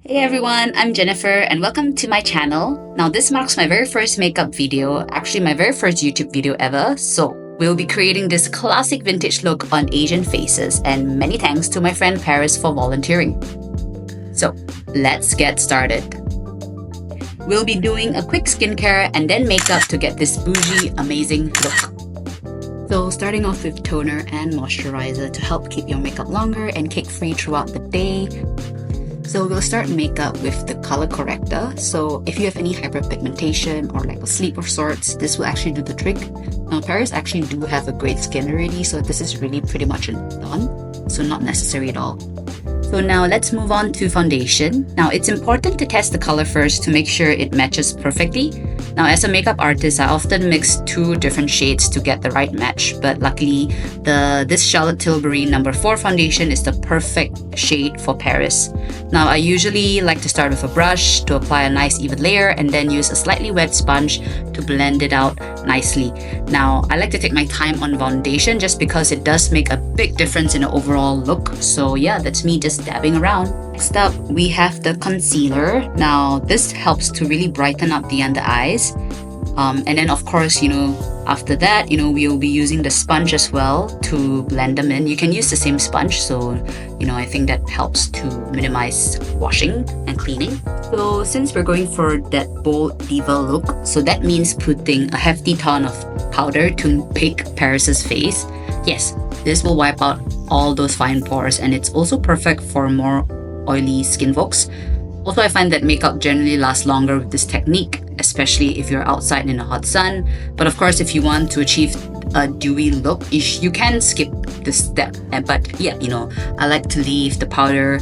Hey everyone, I'm Jennifer and welcome to my channel. Now this marks my very first makeup video, actually my very first YouTube video ever. So we'll be creating this classic vintage look on Asian faces, and many thanks to my friend Paris for volunteering. So let's get started. We'll be doing a quick skincare and then makeup to get this bougie, amazing look. So starting off with toner and moisturizer to help keep your makeup longer and cake-free throughout the day. So we'll start makeup with the color corrector. So if you have any hyperpigmentation or lack of sleep of sorts, this will actually do the trick. Now Paris actually do have a great skin already, so this is really pretty much done. So not necessary at all. So now let's move on to foundation. Now it's important to test the color first to make sure it matches perfectly. Now as a makeup artist, I often mix two different shades to get the right match, but luckily this Charlotte Tilbury No. 4 foundation is the perfect shade for Paris. Now I usually like to start with a brush to apply a nice even layer and then use a slightly wet sponge to blend it out nicely. Now I like to take my time on foundation just because it does make a big difference in the overall look. So yeah, that's me just dabbing around. Next up, we have the concealer. Now this helps to really brighten up the under eyes. And then of course, after that, we'll be using the sponge as well to blend them in. You can use the same sponge, so I think that helps to minimize washing and cleaning. So since we're going for that bold diva look, so that means putting a hefty ton of powder to bake Paris's face. Yes, this will wipe out all those fine pores, and it's also perfect for more oily skin folks. Also, I find that makeup generally lasts longer with this technique, especially if you're outside in the hot sun. But of course, if you want to achieve a dewy look, you can skip this step. But yeah, I like to leave the powder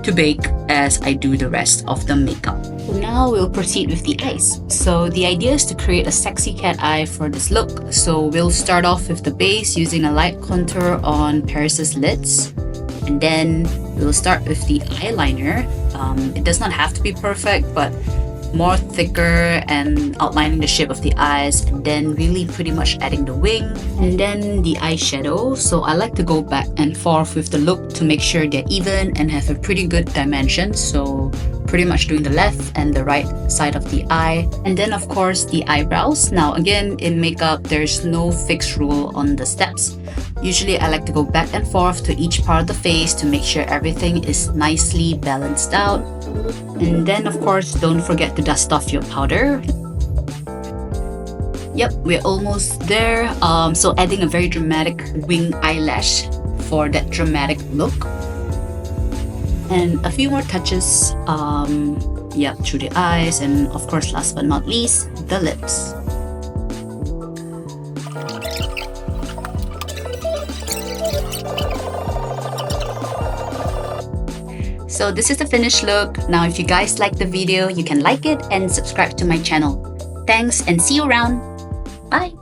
to bake as I do the rest of the makeup. Now we'll proceed with the eyes. So the idea is to create a sexy cat eye for this look. So we'll start off with the base using a light contour on Paris's lids. And then we'll start with the eyeliner. It does not have to be perfect, but more thicker and outlining the shape of the eyes, and then really pretty much adding the wing. And then the eyeshadow. So I like to go back and forth with the look to make sure they're even and have a pretty good dimension. So pretty much doing the left and the right side of the eye. And then of course the eyebrows. Now again, in makeup, there's no fixed rule on the steps. Usually I like to go back and forth to each part of the face to make sure everything is nicely balanced out. And then of course, don't forget to dust off your powder. Yep, we're almost there. So adding a very dramatic wing eyelash for that dramatic look. And a few more touches, through the eyes, and of course last but not least, the lips. So this is the finished look. Now if you guys like the video, you can like it and subscribe to my channel. Thanks and see you around. Bye!